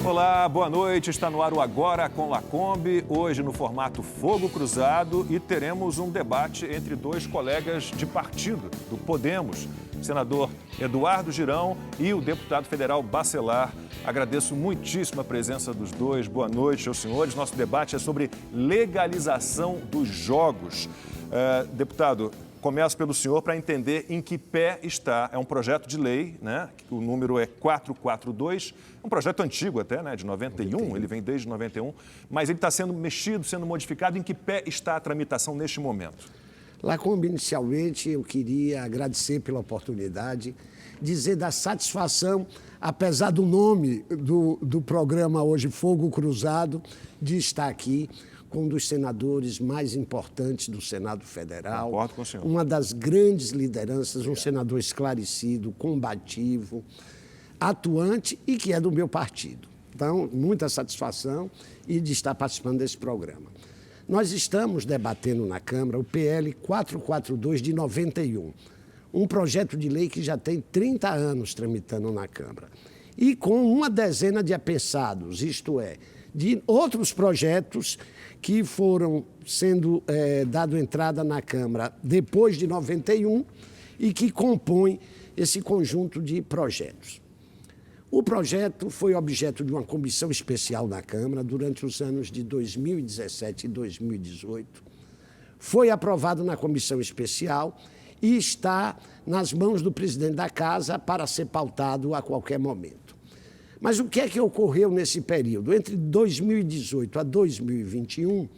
Olá, boa noite. Está no ar o Agora com Lacombe, hoje no formato Fogo Cruzado, e teremos um debate entre dois colegas de partido, do Podemos, o senador Eduardo Girão e o deputado federal Bacelar. Agradeço muitíssimo a presença dos dois. Boa noite aos senhores. Nosso debate é sobre legalização dos jogos. Deputado, começo pelo senhor para entender em que pé está. É um projeto de lei, né? O número é 442, um projeto antigo até, né? De 91, ele vem desde 91, mas ele está sendo mexido, sendo modificado. Em que pé está a tramitação neste momento? Lacombe, inicialmente eu queria agradecer pela oportunidade, dizer da satisfação, apesar do nome do programa hoje, Fogo Cruzado, de estar aqui com um dos senadores mais importantes do Senado Federal. Concordo com o senhor. Uma das grandes lideranças, um senador esclarecido, combativo, atuante e que é do meu partido. Então, muita satisfação e de estar participando desse programa. Nós estamos debatendo na Câmara o PL 442 de 91, um projeto de lei que já tem 30 anos tramitando na Câmara. E com uma dezena de apensados, isto é, de outros projetos que foram sendo dado entrada na Câmara depois de 91 e que compõem esse conjunto de projetos. O projeto foi objeto de uma comissão especial na Câmara durante os anos de 2017 e 2018. Foi aprovado na comissão especial e está nas mãos do presidente da Casa para ser pautado a qualquer momento. Mas o que é que ocorreu nesse período? Entre 2018 a 2021,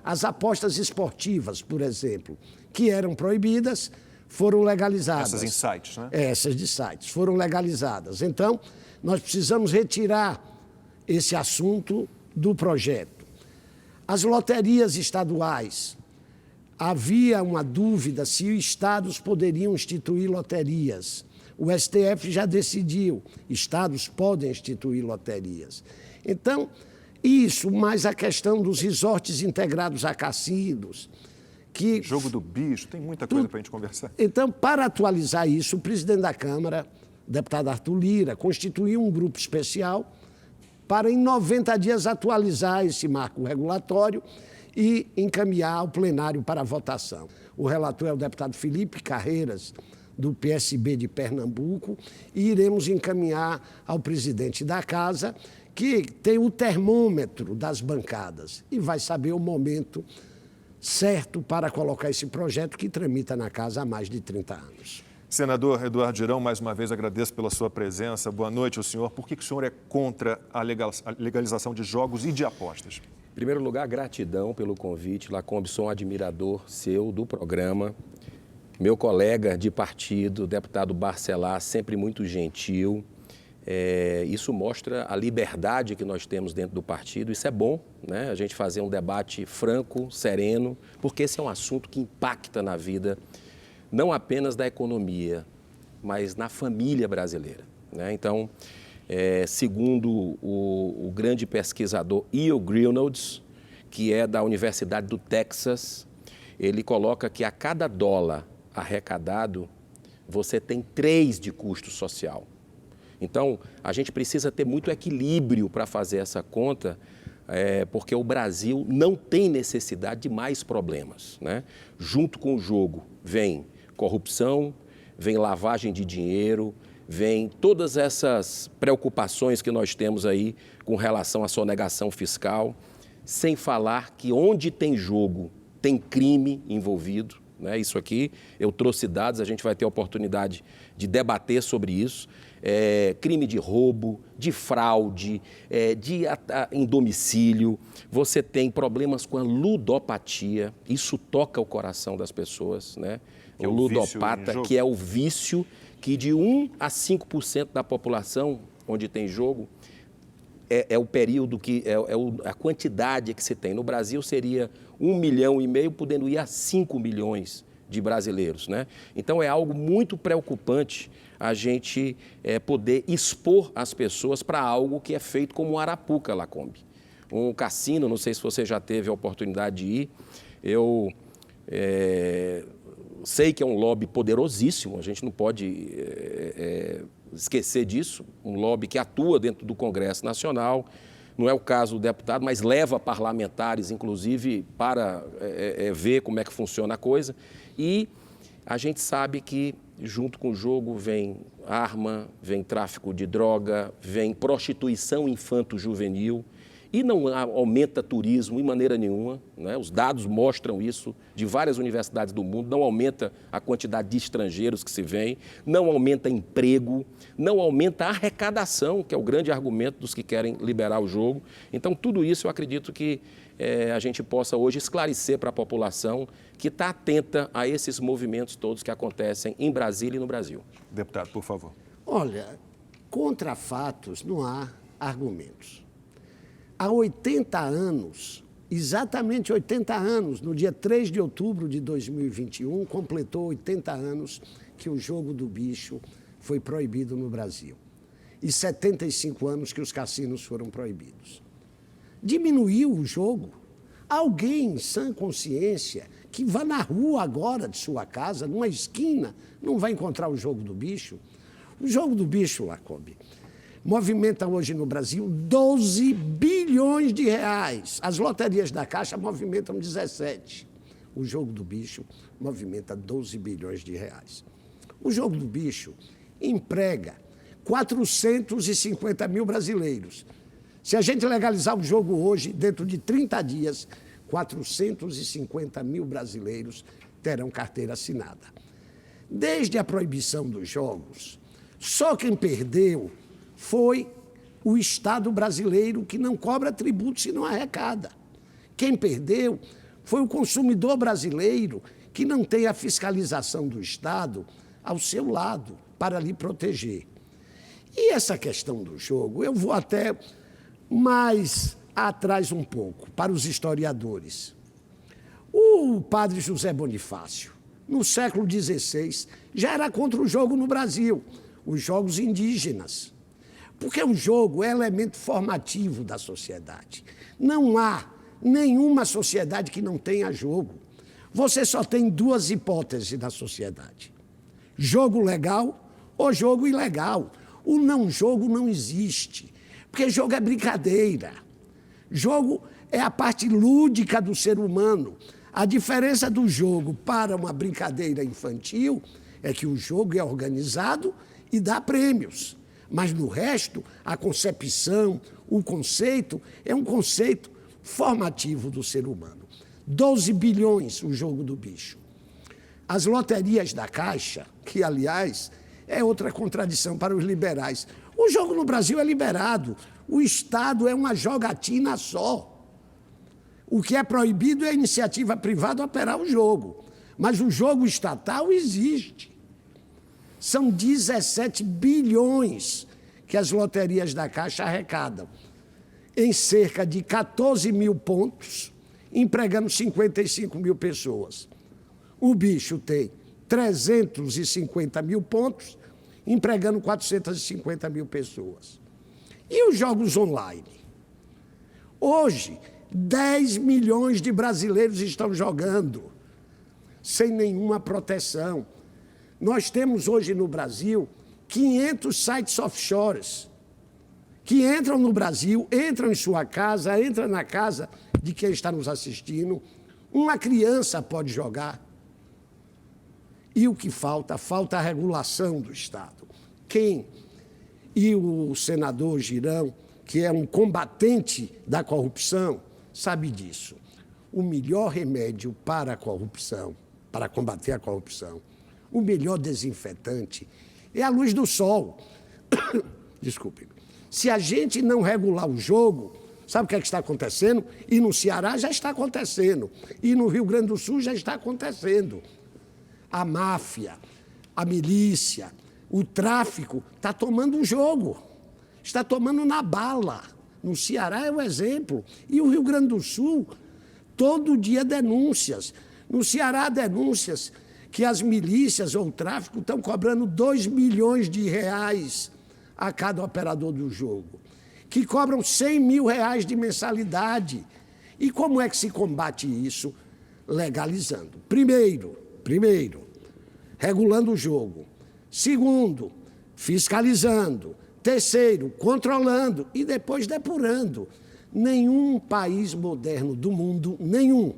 as apostas esportivas, por exemplo, que eram proibidas, foram legalizadas. Essas em sites, né? Essas de sites, foram legalizadas. Então, nós precisamos retirar esse assunto do projeto. As loterias estaduais, havia uma dúvida se os estados poderiam instituir loterias. O STF já decidiu, estados podem instituir loterias. Então, isso, mais a questão dos resorts integrados a cassinos. Jogo do bicho, tem muita coisa para a gente conversar. Então, para atualizar isso, o presidente da Câmara, o deputado Arthur Lira, constituiu um grupo especial para, em 90 dias, atualizar esse marco regulatório e encaminhar ao plenário para a votação. O relator é o deputado Felipe Carreiras, do PSB de Pernambuco, e iremos encaminhar ao presidente da Casa, que tem o termômetro das bancadas e vai saber o momento certo para colocar esse projeto que tramita na Casa há mais de 30 anos. Senador Eduardo Girão, mais uma vez agradeço pela sua presença. Boa noite ao senhor. Por que o senhor é contra a legalização de jogos e de apostas? Em primeiro lugar, gratidão pelo convite. Lacombe, sou um admirador seu, do programa. Meu colega de partido, deputado Bacelar, sempre muito gentil. Isso mostra a liberdade que nós temos dentro do partido. Isso é bom, né? A gente fazer um debate franco, sereno, porque esse é um assunto que impacta na vida, não apenas da economia, mas na família brasileira, né? Então, segundo o grande pesquisador E.O. Greenwald, que é da Universidade do Texas, ele coloca que a cada dólar arrecadado, você tem 3 de custo social. Então, a gente precisa ter muito equilíbrio para fazer essa conta, porque o Brasil não tem necessidade de mais problemas, né? Junto com o jogo vem corrupção, vem lavagem de dinheiro, vem todas essas preocupações que nós temos aí com relação à sonegação fiscal, sem falar que onde tem jogo, tem crime envolvido, né? Isso aqui, eu trouxe dados, a gente vai ter a oportunidade de debater sobre isso. Crime de roubo, de fraude, em domicílio. Você tem problemas com a ludopatia, isso toca o coração das pessoas, né? O ludopata, que é o vício que de 1 a 5% da população onde tem jogo, é o período que a quantidade que se tem. No Brasil seria 1,5 milhão, podendo ir a 5 milhões de brasileiros, né? Então é algo muito preocupante a gente poder expor as pessoas para algo que é feito como Arapuca, Lacombe. Um cassino, não sei se você já teve a oportunidade de ir, eu sei que é um lobby poderosíssimo, a gente não pode esquecer disso, um lobby que atua dentro do Congresso Nacional, não é o caso do deputado, mas leva parlamentares, inclusive, para ver como é que funciona a coisa. E a gente sabe que, junto com o jogo, vem arma, vem tráfico de droga, vem prostituição infanto-juvenil, e não aumenta turismo de maneira nenhuma, né? Os dados mostram isso de várias universidades do mundo, não aumenta a quantidade de estrangeiros que se vem, não aumenta emprego, não aumenta a arrecadação, que é o grande argumento dos que querem liberar o jogo. Então, tudo isso eu acredito que a gente possa hoje esclarecer para a população que está atenta a esses movimentos todos que acontecem em Brasília e no Brasil. Deputado, por favor. Olha, contra fatos não há argumentos. Há 80 anos, exatamente 80 anos, no dia 3 de outubro de 2021, completou 80 anos que o jogo do bicho foi proibido no Brasil. E 75 anos que os cassinos foram proibidos. Diminuiu o jogo? Alguém em sã consciência que vá na rua agora de sua casa, numa esquina, não vai encontrar o jogo do bicho? O jogo do bicho, Lacombe, movimenta hoje no Brasil 12 bilhões de reais. As loterias da Caixa movimentam 17. O jogo do bicho movimenta 12 bilhões de reais. O jogo do bicho emprega 450 mil brasileiros. Se a gente legalizar o jogo hoje, dentro de 30 dias, 450 mil brasileiros terão carteira assinada. Desde a proibição dos jogos, só quem perdeu foi o Estado brasileiro, que não cobra tributo se não arrecada. Quem perdeu foi o consumidor brasileiro, que não tem a fiscalização do Estado ao seu lado para lhe proteger. E essa questão do jogo, eu vou até mais atrás um pouco, para os historiadores. O padre José Bonifácio, no século XVI, já era contra o jogo no Brasil, os jogos indígenas. Porque o jogo é elemento formativo da sociedade. Não há nenhuma sociedade que não tenha jogo. Você só tem duas hipóteses na sociedade: jogo legal ou jogo ilegal. O não jogo não existe, porque jogo é brincadeira. Jogo é a parte lúdica do ser humano. A diferença do jogo para uma brincadeira infantil é que o jogo é organizado e dá prêmios. Mas, no resto, a concepção, o conceito, é um conceito formativo do ser humano. 12 bilhões o jogo do bicho. As loterias da Caixa, que, aliás, é outra contradição para os liberais. O jogo no Brasil é liberado. O Estado é uma jogatina só. O que é proibido é a iniciativa privada operar o jogo. Mas o jogo estatal existe. São 17 bilhões que as loterias da Caixa arrecadam, em cerca de 14 mil pontos, empregando 55 mil pessoas. O bicho tem 350 mil pontos, empregando 450 mil pessoas. E os jogos online? Hoje, 10 milhões de brasileiros estão jogando, sem nenhuma proteção. Nós temos hoje no Brasil 500 sites offshores que entram no Brasil, entram em sua casa, entram na casa de quem está nos assistindo. Uma criança pode jogar. E o que falta? Falta a regulação do Estado. E o senador Girão, que é um combatente da corrupção, sabe disso. O melhor remédio para a corrupção, para combater a corrupção, o melhor desinfetante é a luz do sol. Desculpe. Se a gente não regular o jogo, sabe o que é que está acontecendo? E no Ceará já está acontecendo. E no Rio Grande do Sul já está acontecendo. A máfia, a milícia, o tráfico está tomando o jogo. Está tomando na bala. No Ceará é o exemplo. E o Rio Grande do Sul, todo dia denúncias. No Ceará, denúncias que as milícias ou o tráfico estão cobrando 2 milhões de reais a cada operador do jogo, que cobram 100 mil reais de mensalidade. E como é que se combate isso? Legalizando. Primeiro, regulando o jogo. Segundo, fiscalizando. Terceiro, controlando e depois depurando. Nenhum país moderno do mundo, nenhum,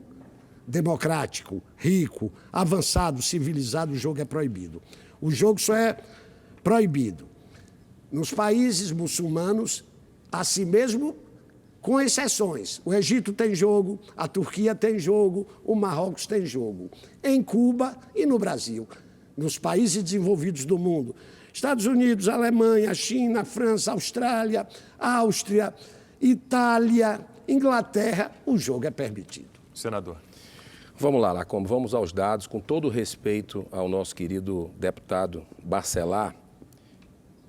democrático, rico, avançado, civilizado, o jogo é proibido. O jogo só é proibido nos países muçulmanos, assim mesmo, com exceções. O Egito tem jogo, a Turquia tem jogo, o Marrocos tem jogo. Em Cuba e no Brasil, nos países desenvolvidos do mundo. Estados Unidos, Alemanha, China, França, Austrália, Áustria, Itália, Inglaterra, o jogo é permitido. Senador. Vamos lá, Lacombe, vamos aos dados. Com todo respeito ao nosso querido deputado Barcelar,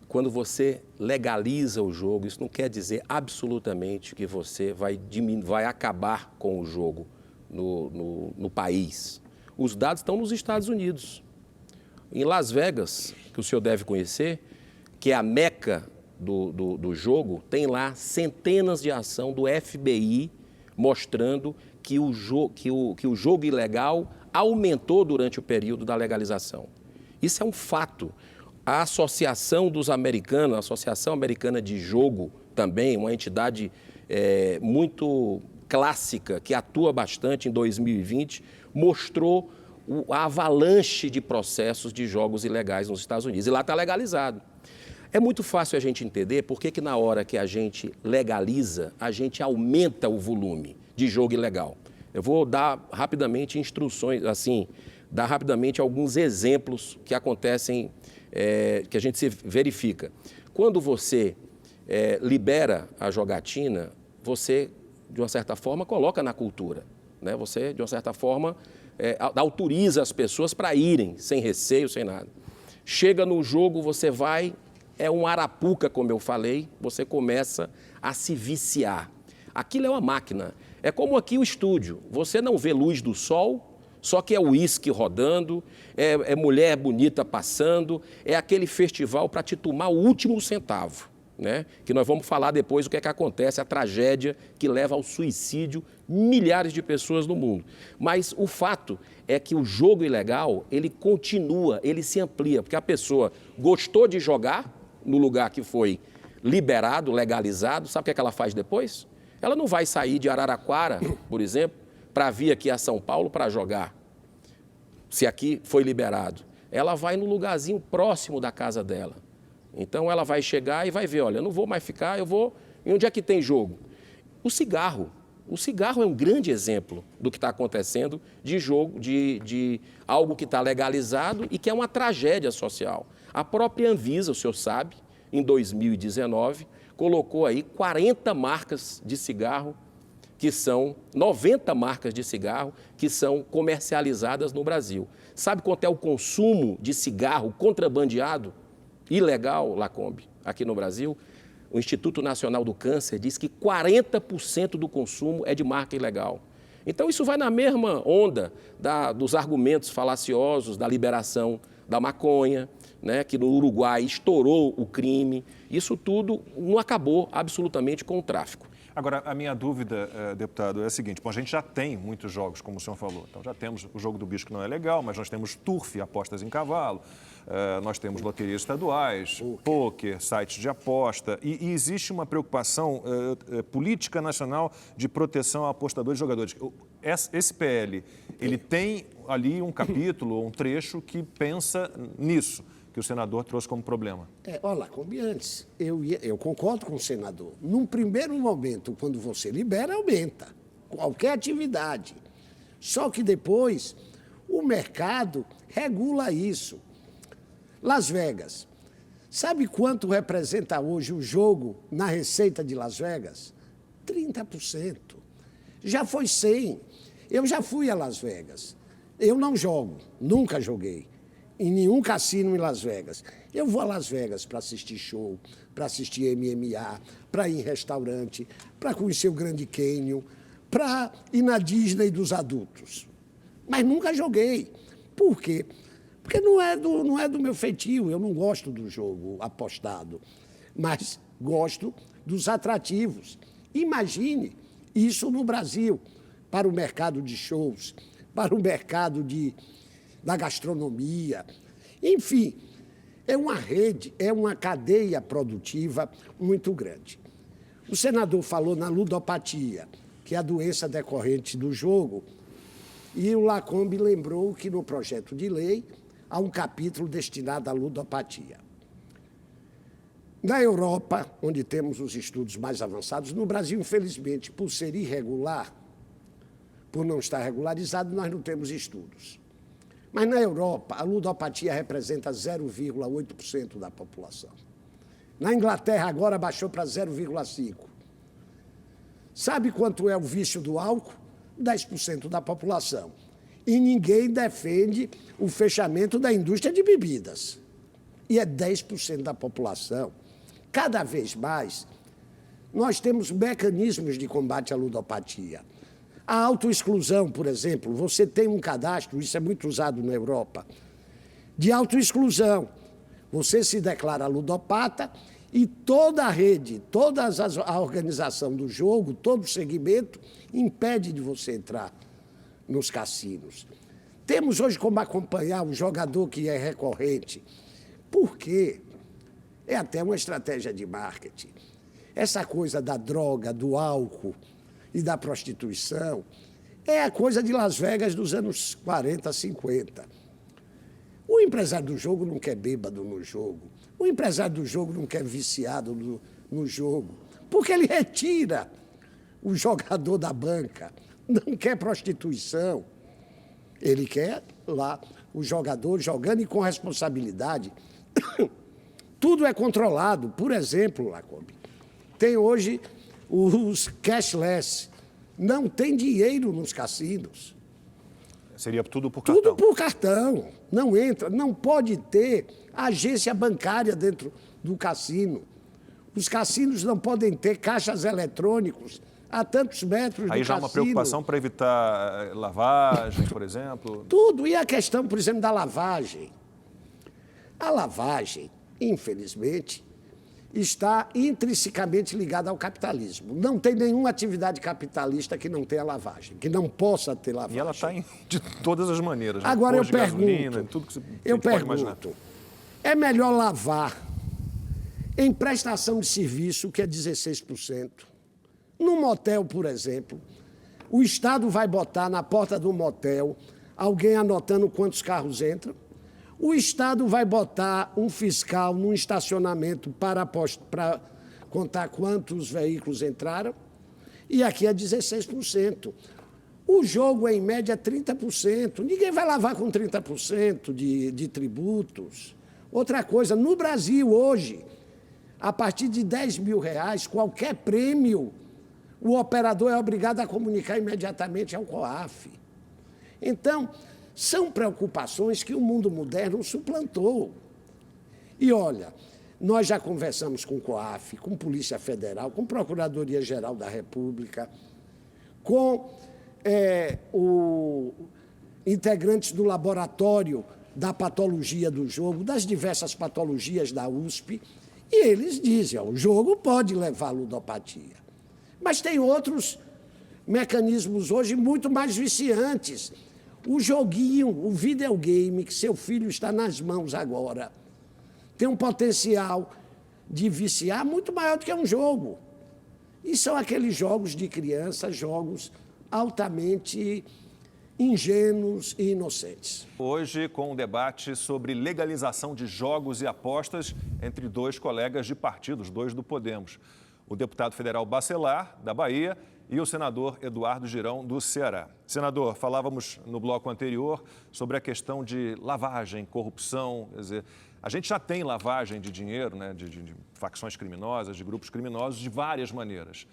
quando você legaliza o jogo, isso não quer dizer absolutamente que você vai acabar com o jogo no país. Os dados estão nos Estados Unidos. Em Las Vegas, que o senhor deve conhecer, que é a meca do jogo, tem lá centenas de ação do FBI mostrando que o jogo ilegal aumentou durante o período da legalização. Isso é um fato. A Associação dos Americanos, a Associação Americana de Jogo, também, uma entidade muito clássica, que atua bastante em 2020, mostrou a avalanche de processos de jogos ilegais nos Estados Unidos. E lá está legalizado. É muito fácil a gente entender por que na hora que a gente legaliza, a gente aumenta o volume de jogo ilegal. Eu vou dar rapidamente instruções, assim, dar rapidamente alguns exemplos que acontecem, que a gente se verifica. Quando você libera a jogatina, você, de uma certa forma, coloca na cultura, né? Você, de uma certa forma, autoriza as pessoas para irem, sem receio, sem nada. Chega no jogo, você vai, é um arapuca, como eu falei, você começa a se viciar. Aquilo é uma máquina. É como aqui o estúdio. Você não vê luz do sol, só que é uísque rodando, é mulher bonita passando, é aquele festival para te tomar o último centavo, né? Que nós vamos falar depois o que é que acontece, a tragédia que leva ao suicídio milhares de pessoas no mundo. Mas o fato é que o jogo ilegal, ele continua, ele se amplia, porque a pessoa gostou de jogar no lugar que foi liberado, legalizado, sabe o que ela faz depois? Ela não vai sair de Araraquara, por exemplo, para vir aqui a São Paulo para jogar, se aqui foi liberado. Ela vai no lugarzinho próximo da casa dela. Então, ela vai chegar e vai ver, olha, eu não vou mais ficar, eu vou... E onde é que tem jogo? O cigarro. O cigarro é um grande exemplo do que está acontecendo de jogo, de algo que está legalizado e que é uma tragédia social. A própria Anvisa, o senhor sabe, em 2019, colocou aí 40 marcas de cigarro, que são 90 marcas de cigarro que são comercializadas no Brasil. Sabe quanto é o consumo de cigarro contrabandeado, ilegal, Lacombe, aqui no Brasil? O Instituto Nacional do Câncer diz que 40% do consumo é de marca ilegal. Então, isso vai na mesma onda dos argumentos falaciosos da liberação da maconha, né, que no Uruguai estourou o crime. Isso tudo não acabou absolutamente com o tráfico. Agora, a minha dúvida, deputado, é a seguinte. Bom, a gente já tem muitos jogos, como o senhor falou. Então, já temos o jogo do bicho que não é legal, mas nós temos turf, apostas em cavalo, nós temos loterias estaduais, pôquer, sites de aposta. E existe uma preocupação política nacional de proteção a apostadores e jogadores. Esse PL, ele tem ali um capítulo, um trecho que pensa nisso, que o senador trouxe como problema. Olha, Lacombe, antes, eu concordo com o senador. Num primeiro momento, quando você libera, aumenta. Qualquer atividade. Só que depois, o mercado regula isso. Las Vegas. Sabe quanto representa hoje o jogo na receita de Las Vegas? 30%. Já foi 100%. Eu já fui a Las Vegas. Eu não jogo, nunca joguei em nenhum cassino em Las Vegas. Eu vou a Las Vegas para assistir show, para assistir MMA, para ir em restaurante, para conhecer o Grande Canyon, para ir na Disney dos adultos. Mas nunca joguei. Por quê? Porque não é do meu feitio, eu não gosto do jogo apostado, mas gosto dos atrativos. Imagine isso no Brasil, para o mercado de shows, para o mercado da gastronomia. Enfim, é uma rede, é uma cadeia produtiva muito grande. O senador falou na ludopatia, que é a doença decorrente do jogo, e o Lacombe lembrou que no projeto de lei há um capítulo destinado à ludopatia. Na Europa, onde temos os estudos mais avançados, no Brasil, infelizmente, por ser irregular, por não estar regularizado, nós não temos estudos. Mas na Europa, a ludopatia representa 0,8% da população. Na Inglaterra, agora baixou para 0,5%. Sabe quanto é o vício do álcool? 10% da população. E ninguém defende o fechamento da indústria de bebidas. E é 10% da população. Cada vez mais, nós temos mecanismos de combate à ludopatia. A autoexclusão, por exemplo, você tem um cadastro, isso é muito usado na Europa, de autoexclusão. Você se declara ludopata e toda a rede, a organização do jogo, todo o segmento, impede de você entrar nos cassinos. Temos hoje como acompanhar o jogador que é recorrente. Por quê? É até uma estratégia de marketing. Essa coisa da droga, do álcool e da prostituição é a coisa de Las Vegas dos anos 40, 50. O empresário do jogo não quer bêbado no jogo. O empresário do jogo não quer viciado no jogo. Porque ele retira o jogador da banca. Não quer prostituição. Ele quer lá o jogador jogando e com responsabilidade. Tudo é controlado. Por exemplo, Lacombe, tem hoje os cashless. Não tem dinheiro nos cassinos. Seria tudo por cartão? Tudo por cartão. Não entra, não pode ter agência bancária dentro do cassino. Os cassinos não podem ter caixas eletrônicos a tantos metros do cassino. Aí já é uma preocupação para evitar lavagem, por exemplo? Tudo. E a questão, por exemplo, da lavagem. A lavagem, infelizmente, está intrinsecamente ligada ao capitalismo. Não tem nenhuma atividade capitalista que não tenha lavagem, que não possa ter lavagem. E ela está de todas as maneiras. Né? Agora eu gasolina, tudo que você pode imaginar. É melhor lavar em prestação de serviço, que é 16%. No motel, por exemplo, o Estado vai botar na porta do motel alguém anotando quantos carros entram. O Estado vai botar um fiscal num estacionamento para contar quantos veículos entraram. E aqui é 16%. O jogo, em média, é 30%. Ninguém vai lavar com 30% de tributos. Outra coisa, no Brasil, hoje, a partir de R$10 mil, qualquer prêmio, o operador é obrigado a comunicar imediatamente ao COAF. Então, são preocupações que o mundo moderno suplantou. E, olha, nós já conversamos com o COAF, com Polícia Federal, com Procuradoria-Geral da República, com integrantes do laboratório da patologia do jogo, das diversas patologias da USP, e eles dizem, ó, o jogo pode levar à ludopatia. Mas tem outros mecanismos hoje muito mais viciantes. O joguinho, o videogame, que seu filho está nas mãos agora, tem um potencial de viciar muito maior do que um jogo. E são aqueles jogos de criança, jogos altamente ingênuos e inocentes. Hoje, com um debate sobre legalização de jogos e apostas entre dois colegas de partidos, dois do Podemos. O deputado federal Bacelar, da Bahia, e o senador Eduardo Girão, do Ceará. Senador, falávamos no bloco anterior sobre a questão de lavagem, corrupção, quer dizer, a gente já tem lavagem de dinheiro, né, de facções criminosas, de grupos criminosos, de várias maneiras.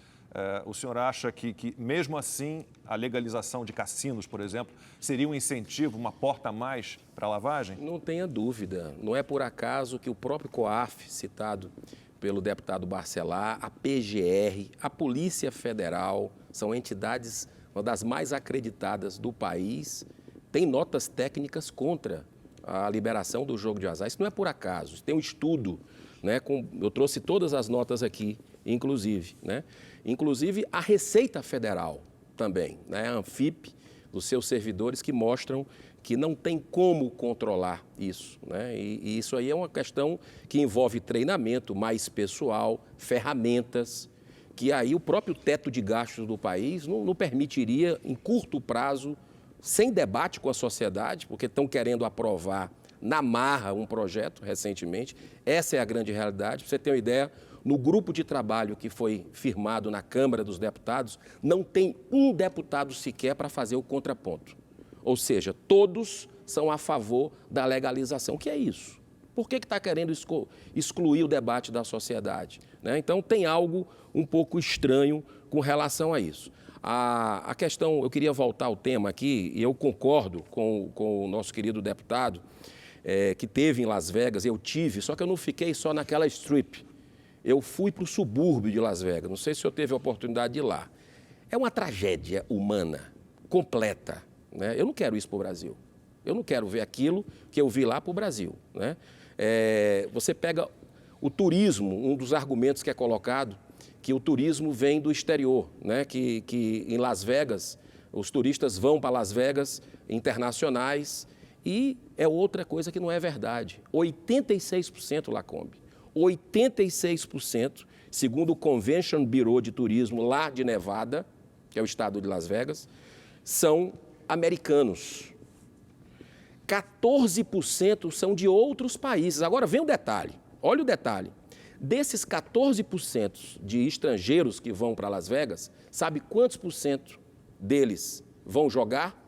O senhor acha que, mesmo assim, a legalização de cassinos, por exemplo, seria um incentivo, uma porta a mais para a lavagem? Não tenha dúvida. Não é por acaso que o próprio COAF, citado pelo deputado Bacelar, a PGR, a Polícia Federal, são entidades, uma das mais acreditadas do país, tem notas técnicas contra a liberação do jogo de azar. Isso não é por acaso, isso tem um estudo, né? Eu trouxe todas as notas aqui, inclusive, né? Inclusive a Receita Federal também, né? A Anfip, dos seus servidores, que mostram que não tem como controlar isso, né? E isso aí é uma questão que envolve treinamento mais pessoal, ferramentas, que aí o próprio teto de gastos do país não permitiria, em curto prazo, sem debate com a sociedade, porque estão querendo aprovar na marra um projeto recentemente. Essa é a grande realidade. Para você ter uma ideia, no grupo de trabalho que foi firmado na Câmara dos Deputados, não tem um deputado sequer para fazer o contraponto. Ou seja, todos são a favor da legalização. O que é isso? Por que está querendo excluir o debate da sociedade, né? Então, tem algo um pouco estranho com relação a isso. A questão, eu queria voltar ao tema aqui, e eu concordo com o nosso querido deputado, que teve em Las Vegas, eu tive, só que eu não fiquei só naquela strip. Eu fui para o subúrbio de Las Vegas, não sei se o senhor teve a oportunidade de ir lá. É uma tragédia humana completa, né? Eu não quero isso para o Brasil. Eu não quero ver aquilo que eu vi lá para o Brasil, né? Você pega o turismo, um dos argumentos que é colocado, que o turismo vem do exterior, né? Que em Las Vegas, os turistas vão para Las Vegas internacionais, e é outra coisa que não é verdade. 86%, Lacombe, 86%, segundo o Convention Bureau de Turismo lá de Nevada, que é o estado de Las Vegas, são americanos. 14% são de outros países. Agora vem o detalhe, olha o detalhe. Desses 14% de estrangeiros que vão para Las Vegas, sabe quantos por cento deles vão jogar?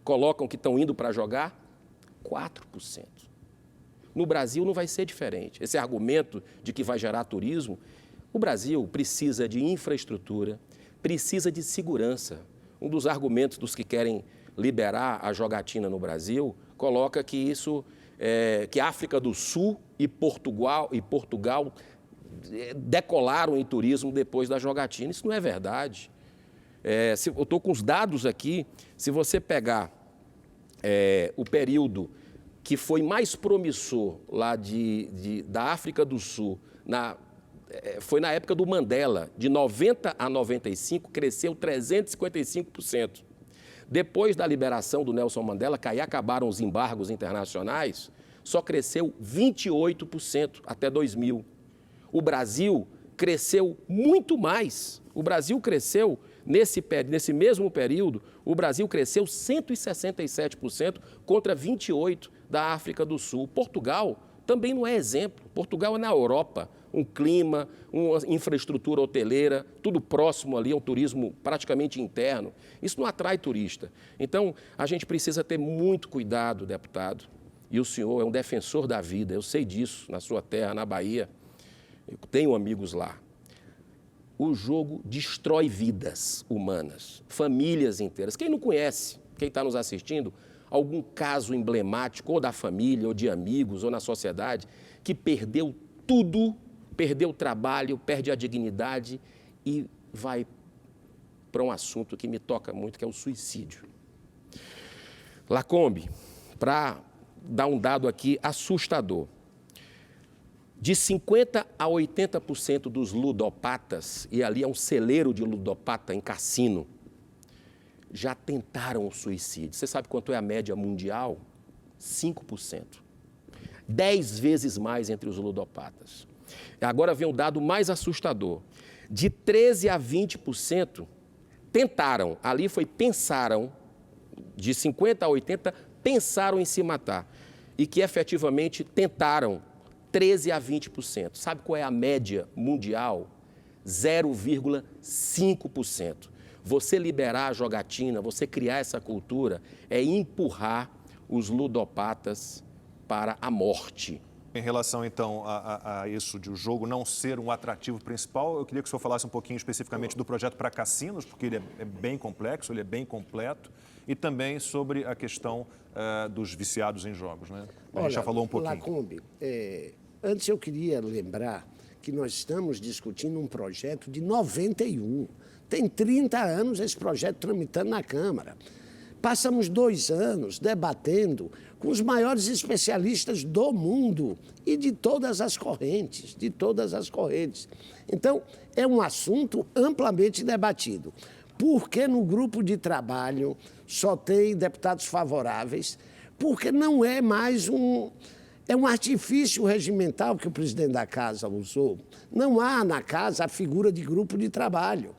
Colocam que estão indo para jogar? 4%. No Brasil não vai ser diferente. Esse argumento de que vai gerar turismo, o Brasil precisa de infraestrutura, precisa de segurança. Um dos argumentos dos que querem liberar a jogatina no Brasil coloca que isso, que a África do Sul e Portugal decolaram em turismo depois da jogatina. Isso não é verdade. Eu estou com os dados aqui. Se você pegar o período que foi mais promissor lá da África do Sul, foi na época do Mandela, de 90 a 95, cresceu 355%. Depois da liberação do Nelson Mandela, que aí acabaram os embargos internacionais, só cresceu 28% até 2000. O Brasil cresceu muito mais. O Brasil cresceu, nesse mesmo período, o Brasil cresceu 167% contra 28% da África do Sul. Portugal também não é exemplo. Portugal é na Europa, um clima, uma infraestrutura hoteleira, tudo próximo ali, é um turismo praticamente interno. Isso não atrai turista. Então, a gente precisa ter muito cuidado, deputado, e o senhor é um defensor da vida, eu sei disso, na sua terra, na Bahia, eu tenho amigos lá. O jogo destrói vidas humanas, famílias inteiras. Quem não conhece, quem está nos assistindo, algum caso emblemático, ou da família, ou de amigos, ou na sociedade, que perdeu tudo, perdeu o trabalho, perde a dignidade e vai para um assunto que me toca muito, que é o suicídio. Lacombe, para dar um dado aqui assustador, de 50% a 80% dos ludopatas, e ali é um celeiro de ludopata em cassino, já tentaram o suicídio. Você sabe quanto é a média mundial? 5%. 10 vezes mais entre os ludopatas. Agora vem um dado mais assustador. De 13% a 20% tentaram, ali pensaram, de 50% a 80%, pensaram em se matar. E que efetivamente tentaram 13% a 20%. Sabe qual é a média mundial? 0,5%. Você liberar a jogatina, você criar essa cultura, é empurrar os ludopatas para a morte. Em relação, então, a isso de o jogo não ser um atrativo principal, eu queria que o senhor falasse um pouquinho especificamente do projeto para cassinos, porque ele é bem complexo, ele é bem completo, e também sobre a questão dos viciados em jogos, né? A gente já falou um pouquinho. Lacombe, antes eu queria lembrar que nós estamos discutindo um projeto de 91. Tem 30 anos esse projeto tramitando na Câmara. Passamos 2 anos debatendo com os maiores especialistas do mundo e de todas as correntes, Então, é um assunto amplamente debatido. Porque no grupo de trabalho só tem deputados favoráveis? Porque não é mais é um artifício regimental que o presidente da Casa usou. Não há na Casa a figura de grupo de trabalho.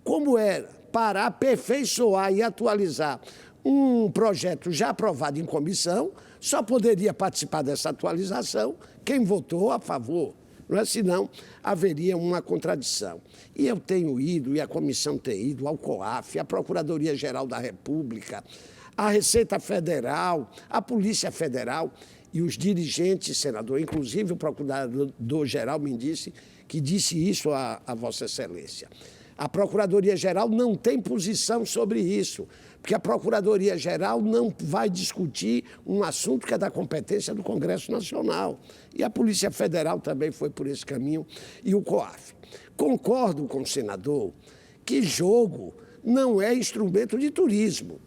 Como era para aperfeiçoar e atualizar um projeto já aprovado em comissão, só poderia participar dessa atualização quem votou a favor. Não é? Senão haveria uma contradição. E eu tenho ido, e a comissão tem ido, ao COAF, à Procuradoria-Geral da República, à Receita Federal, à Polícia Federal, e os dirigentes, senador, inclusive o Procurador-Geral me disse isso a Vossa Excelência. A Procuradoria-Geral não tem posição sobre isso, porque a Procuradoria-Geral não vai discutir um assunto que é da competência do Congresso Nacional. E a Polícia Federal também foi por esse caminho, e o COAF. Concordo com o senador que jogo não é instrumento de turismo.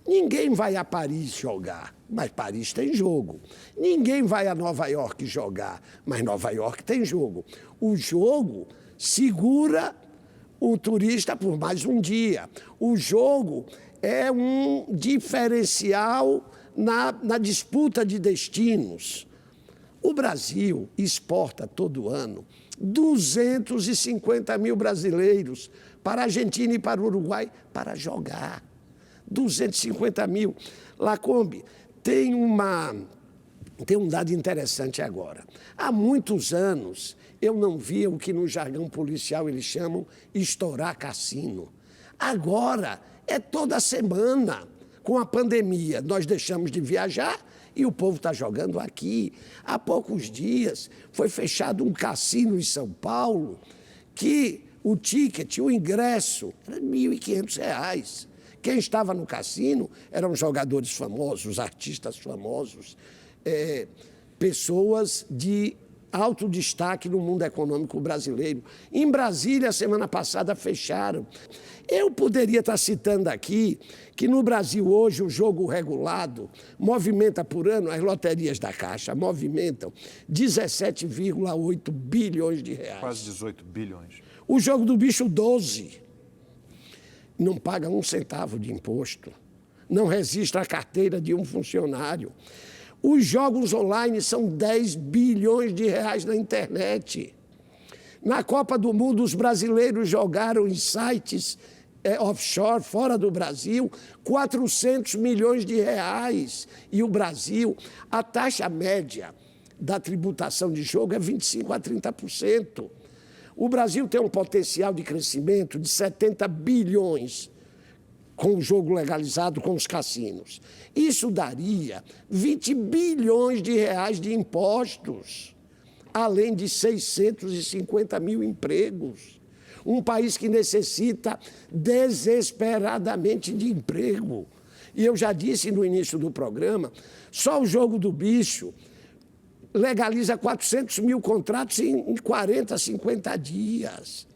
Ninguém vai a Paris jogar, mas Paris tem jogo. Ninguém vai a Nova York jogar, mas Nova York tem jogo. O jogo segura o turista por mais um dia. O jogo é um diferencial na disputa de destinos. O Brasil exporta todo ano 250 mil brasileiros para a Argentina e para o Uruguai para jogar. 250 mil. Lacombe, tem um dado interessante agora. Há muitos anos eu não via o que no jargão policial eles chamam estourar cassino. Agora é toda semana. Com a pandemia, nós deixamos de viajar e o povo está jogando aqui. Há poucos dias foi fechado um cassino em São Paulo que o ticket, o ingresso, era R$ 1.500. Quem estava no cassino eram jogadores famosos, artistas famosos, pessoas de alto destaque no mundo econômico brasileiro. Em Brasília, semana passada, fecharam. Eu poderia estar citando aqui que no Brasil hoje o jogo regulado movimenta por ano, as loterias da Caixa movimentam 17,8 bilhões de reais. Quase 18 bilhões. O jogo do bicho, 12. Não paga 1 centavo de imposto. Não registra a carteira de um funcionário. Os jogos online são 10 bilhões de reais na internet. Na Copa do Mundo, os brasileiros jogaram em sites offshore, fora do Brasil, 400 milhões de reais. E o Brasil, a taxa média da tributação de jogo é 25% a 30%. O Brasil tem um potencial de crescimento de 70 bilhões com o jogo legalizado, com os cassinos. Isso daria 20 bilhões de reais de impostos, além de 650 mil empregos. Um país que necessita desesperadamente de emprego. E eu já disse no início do programa, só o jogo do bicho legaliza 400 mil contratos em 40, 50 dias.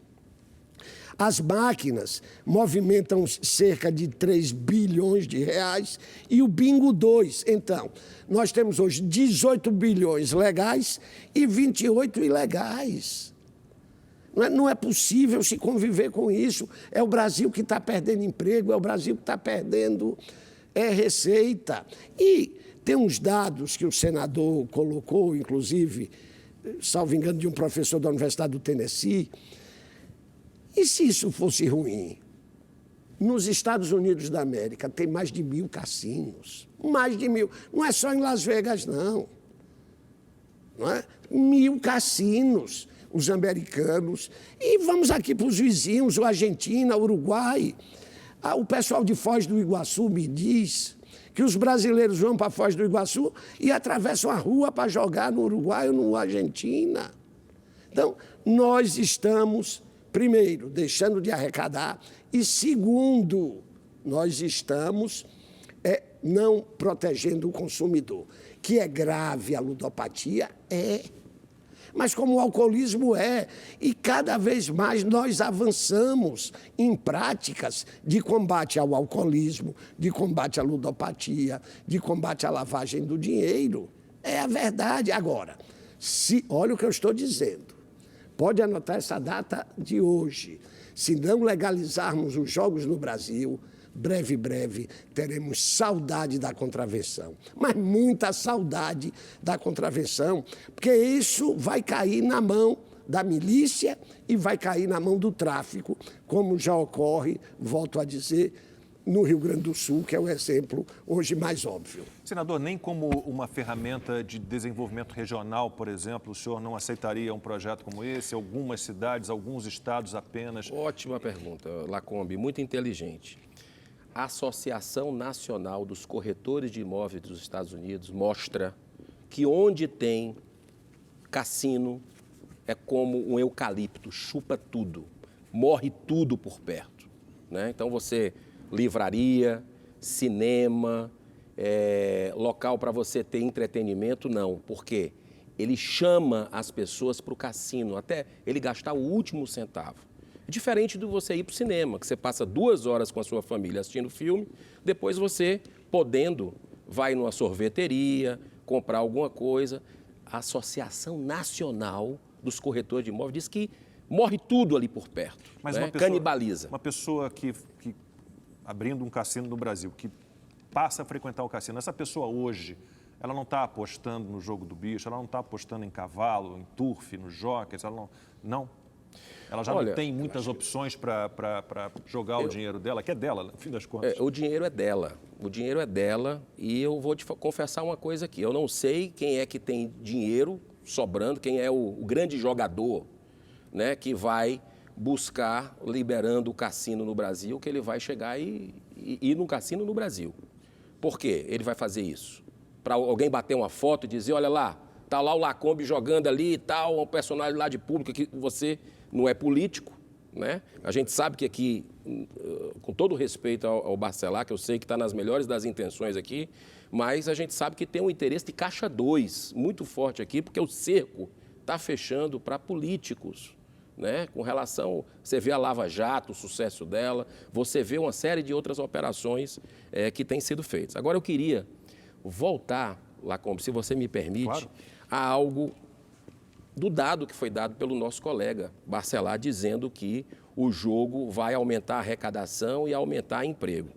As máquinas movimentam cerca de 3 bilhões de reais e o bingo 2. Então, nós temos hoje 18 bilhões legais e 28 ilegais. Não é possível se conviver com isso. É o Brasil que está perdendo emprego, é o Brasil que está perdendo receita. E tem uns dados que o senador colocou, inclusive, salvo engano, de um professor da Universidade do Tennessee. E se isso fosse ruim? Nos Estados Unidos da América tem mais de 1.000 cassinos. Mais de 1.000. Não é só em Las Vegas, não. Não é? 1.000 cassinos, os americanos. E vamos aqui para os vizinhos, a Argentina, o Uruguai. O pessoal de Foz do Iguaçu me diz que os brasileiros vão para Foz do Iguaçu e atravessam a rua para jogar no Uruguai ou na Argentina. Então, nós estamos, primeiro, deixando de arrecadar e, segundo, nós estamos não protegendo o consumidor. Que é grave a ludopatia? mas como o alcoolismo é. E cada vez mais nós avançamos em práticas de combate ao alcoolismo, de combate à ludopatia, de combate à lavagem do dinheiro. É a verdade. Agora, olha o que eu estou dizendo. Pode anotar essa data de hoje. Se não legalizarmos os jogos no Brasil, breve, teremos saudade da contravenção. Mas muita saudade da contravenção, porque isso vai cair na mão da milícia e vai cair na mão do tráfico, como já ocorre, volto a dizer, no Rio Grande do Sul, que é o exemplo hoje mais óbvio. Senador, nem como uma ferramenta de desenvolvimento regional, por exemplo, o senhor não aceitaria um projeto como esse? Algumas cidades, alguns estados apenas? Ótima pergunta, Lacombe, muito inteligente. A Associação Nacional dos Corretores de Imóveis dos Estados Unidos mostra que onde tem cassino é como um eucalipto, chupa tudo, morre tudo por perto, né? Então livraria, cinema, local para você ter entretenimento, não. Por quê? Ele chama as pessoas para o cassino, até ele gastar o último centavo. Diferente de você ir para o cinema, que você passa 2 horas com a sua família assistindo filme, depois você, podendo, vai numa sorveteria, comprar alguma coisa. A Associação Nacional dos Corretores de Imóveis diz que morre tudo ali por perto, mas né? Canibaliza. Uma pessoa que abrindo um cassino no Brasil, que passa a frequentar o cassino, essa pessoa hoje, ela não está apostando no jogo do bicho, ela não está apostando em cavalo, em turf, nos jockeys, ela não. Ela já não tem muitas opções para jogar o dinheiro dela, que é dela, no fim das contas. O dinheiro é dela. O dinheiro é dela e eu vou te confessar uma coisa aqui. Eu não sei quem é que tem dinheiro sobrando, quem é o grande jogador, né, que vai buscar, liberando o cassino no Brasil, que ele vai chegar e ir no cassino no Brasil. Por quê? Ele vai fazer isso? Para alguém bater uma foto e dizer, olha lá, está lá o Lacombe jogando ali e tal, um personagem lá de público, que você não é político, né? A gente sabe que aqui, com todo respeito ao Barcelar, que eu sei que está nas melhores das intenções aqui, mas a gente sabe que tem um interesse de caixa 2 muito forte aqui, porque o cerco está fechando para políticos, né? Com relação, você vê a Lava Jato, o sucesso dela, você vê uma série de outras operações que têm sido feitas. Agora eu queria voltar, Lacombe, se você me permite, claro, a algo do dado que foi dado pelo nosso colega Barcelar, dizendo que o jogo vai aumentar a arrecadação e aumentar emprego.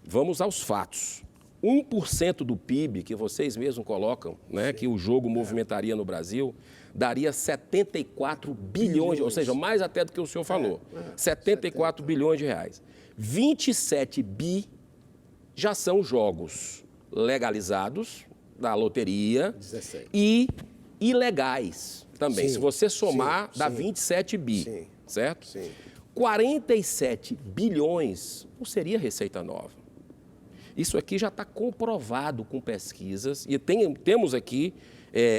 Vamos aos fatos. 1% do PIB, que vocês mesmos colocam, né, que o jogo movimentaria no Brasil, daria 74 bilhões, ou seja, mais até do que o senhor falou, 74 bilhões de reais. 27 bi já são jogos legalizados da loteria 17. E ilegais também. Sim, se você somar, dá 27 bi, sim, certo? Sim. 47 bilhões não seria receita nova. Isso aqui já está comprovado com pesquisas e temos aqui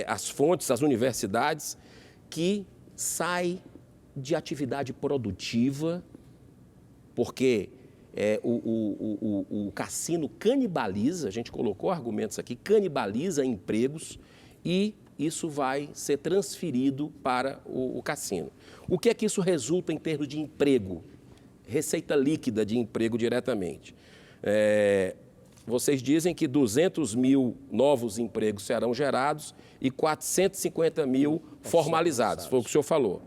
as fontes, as universidades, que sai de atividade produtiva, porque o cassino canibaliza, a gente colocou argumentos aqui, canibaliza empregos e isso vai ser transferido para o cassino. O que é que isso resulta em termos de emprego? Receita líquida de emprego diretamente. Vocês dizem que 200 mil novos empregos serão gerados e 450 mil formalizados, foi o que o senhor falou.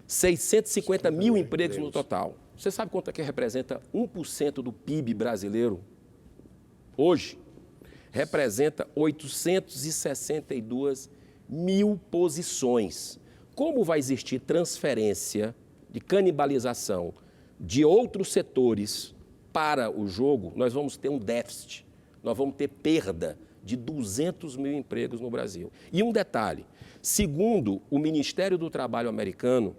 650 mil empregos no total. Você sabe quanto é que representa 1% do PIB brasileiro? Hoje, representa 862 mil posições. Como vai existir transferência de canibalização de outros setores para o jogo, nós vamos ter um déficit, nós vamos ter perda de 200 mil empregos no Brasil. E um detalhe, segundo o Ministério do Trabalho americano,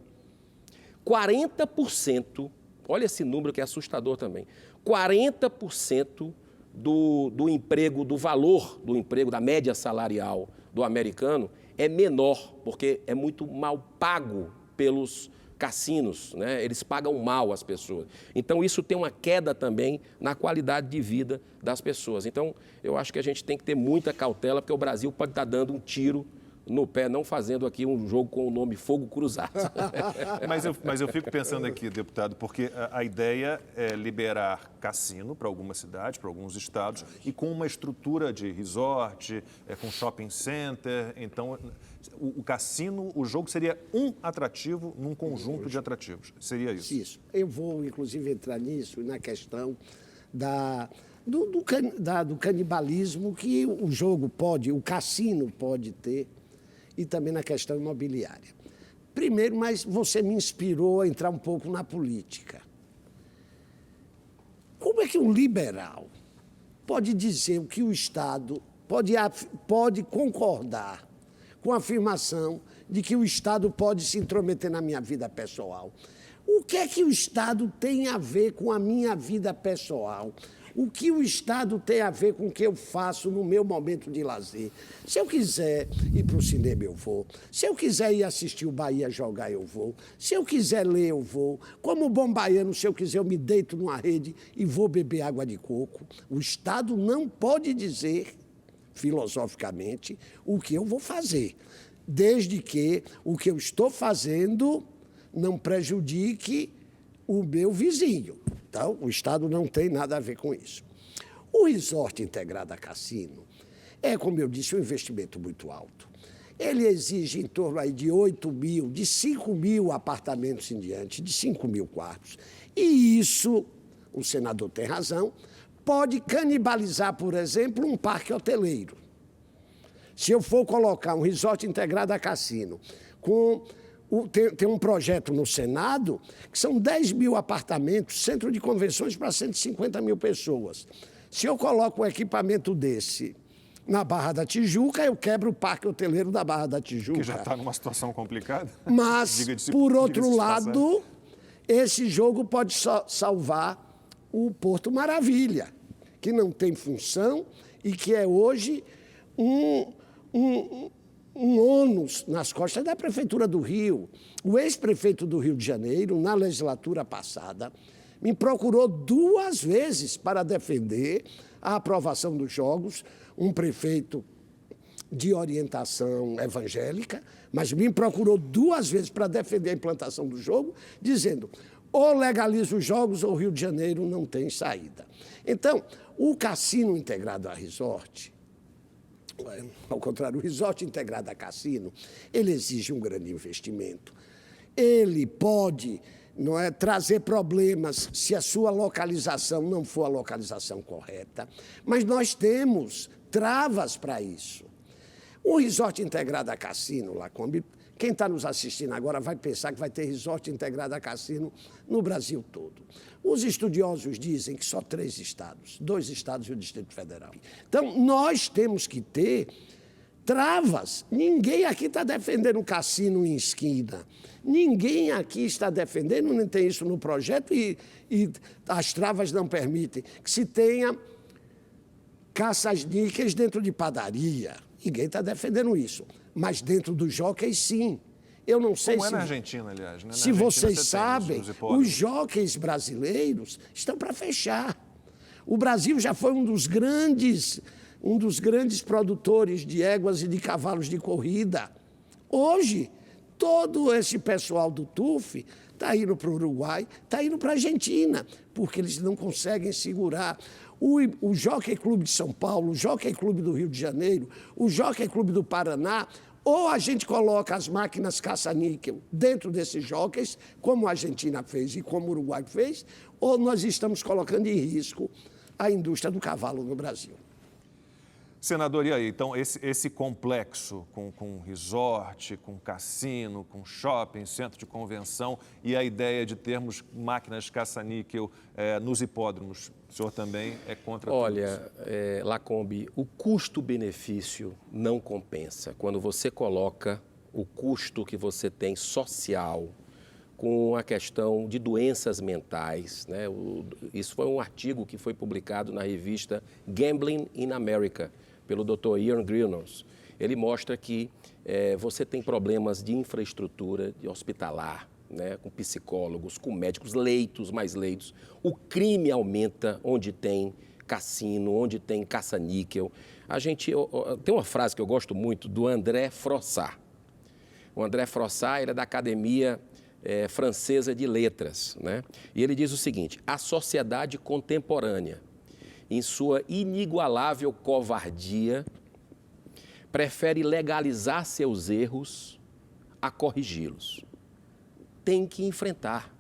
40%, olha esse número que é assustador também, 40% do emprego, do valor do emprego, da média salarial do americano é menor, porque é muito mal pago pelos cassinos, né? Eles pagam mal as pessoas. Então, isso tem uma queda também na qualidade de vida das pessoas. Então, eu acho que a gente tem que ter muita cautela, porque o Brasil pode estar dando um tiro no pé, não fazendo aqui um jogo com o nome Fogo Cruzado. Mas eu fico pensando aqui, deputado, porque a ideia é liberar cassino para algumas cidades, para alguns estados, e com uma estrutura de resort, com shopping center. Então, o cassino, o jogo seria um atrativo num conjunto de atrativos. Seria isso? Isso. Eu vou, inclusive, entrar nisso, na questão do canibalismo que o jogo pode, o cassino pode ter, e também na questão imobiliária. Primeiro, mas você me inspirou a entrar um pouco na política. Como é que um liberal pode dizer que o Estado pode concordar com a afirmação de que o Estado pode se intrometer na minha vida pessoal? O que é que o Estado tem a ver com a minha vida pessoal? O que o Estado tem a ver com o que eu faço no meu momento de lazer? Se eu quiser ir para o cinema, eu vou. Se eu quiser ir assistir o Bahia jogar, eu vou. Se eu quiser ler, eu vou. Como bom baiano, se eu quiser, eu me deito numa rede e vou beber água de coco. O Estado não pode dizer, filosoficamente, o que eu vou fazer, desde que o que eu estou fazendo não prejudique o meu vizinho. Então, o Estado não tem nada a ver com isso. O resort integrado a cassino é, como eu disse, um investimento muito alto. Ele exige em torno aí de 8 mil, de 5 mil apartamentos em diante, de 5 mil quartos. E isso, o senador tem razão, pode canibalizar, por exemplo, um parque hoteleiro. Se eu for colocar um resort integrado a cassino tem um projeto no Senado que são 10 mil apartamentos, centro de convenções para 150 mil pessoas. Se eu coloco um equipamento desse na Barra da Tijuca, eu quebro o parque hoteleiro da Barra da Tijuca. Que já está numa situação complicada. Mas, por outro lado, esse jogo pode salvar o Porto Maravilha, que não tem função e que é hoje um ônus nas costas da Prefeitura do Rio. O ex-prefeito do Rio de Janeiro, na legislatura passada, me procurou 2 vezes para defender a aprovação dos jogos, um prefeito de orientação evangélica, mas me procurou 2 vezes para defender a implantação do jogo, dizendo, ou legaliza os jogos ou o Rio de Janeiro não tem saída. Então, o cassino integrado a resort, ao contrário, o resort integrado a cassino, ele exige um grande investimento. Ele pode trazer problemas se a sua localização não for a localização correta, mas nós temos travas para isso. Um resort integrado a cassino, Lacombe, quem está nos assistindo agora vai pensar que vai ter resort integrado a cassino no Brasil todo. Os estudiosos dizem que só 3 estados, 2 estados e o Distrito Federal. Então, nós temos que ter travas. Ninguém aqui está defendendo um cassino em esquina. Ninguém aqui está defendendo, nem tem isso no projeto e as travas não permitem que se tenha caças-níqueis dentro de padaria. Ninguém está defendendo isso. Mas dentro dos jóqueis, sim. Eu não sei Como é na Argentina, aliás. Né? Se vocês sabem, os jóqueis brasileiros estão para fechar. O Brasil já foi um dos grandes produtores de éguas e de cavalos de corrida. Hoje, todo esse pessoal do TUF está indo para o Uruguai, está indo para a Argentina, porque eles não conseguem segurar. O Jockey Clube de São Paulo, o Jockey Clube do Rio de Janeiro, o Jockey Clube do Paraná, ou a gente coloca as máquinas caça-níquel dentro desses jockeys, como a Argentina fez e como o Uruguai fez, ou nós estamos colocando em risco a indústria do cavalo no Brasil. Senador, e aí? Então, esse complexo com resort, com cassino, com shopping, centro de convenção e a ideia de termos máquinas caça-níquel nos hipódromos, o senhor também é contra tudo isso? Olha, Lacombe, o custo-benefício não compensa. Quando você coloca o custo que você tem social com a questão de doenças mentais, né? Isso foi um artigo que foi publicado na revista Gambling in America, pelo Dr. Ian Greenhouse. Ele mostra que você tem problemas de infraestrutura de hospitalar, né? Com psicólogos, com médicos, mais leitos. O crime aumenta onde tem cassino, onde tem caça-níquel. Tem uma frase que eu gosto muito do André Frossard. O André Frossard, ele é da Academia Francesa de Letras, né? E ele diz o seguinte: a sociedade contemporânea, em sua inigualável covardia, prefere legalizar seus erros a corrigi-los. Tem que enfrentar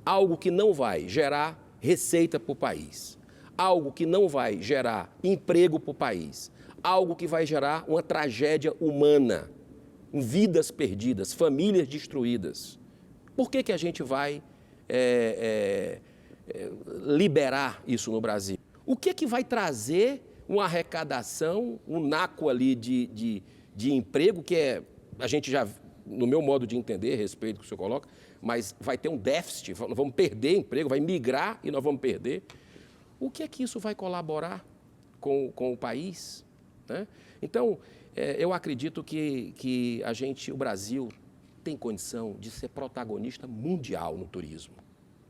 algo que não vai gerar receita para o país, algo que não vai gerar emprego para o país, algo que vai gerar uma tragédia humana, vidas perdidas, famílias destruídas. Por que a gente vai liberar isso no Brasil? O que vai trazer uma arrecadação, um naco ali de emprego, que a gente já, no meu modo de entender, respeito que o senhor coloca, mas vai ter um déficit, nós vamos perder emprego, vai migrar e nós vamos perder. O que isso vai colaborar com o país, né? Então, eu acredito que o Brasil tem condição de ser protagonista mundial no turismo.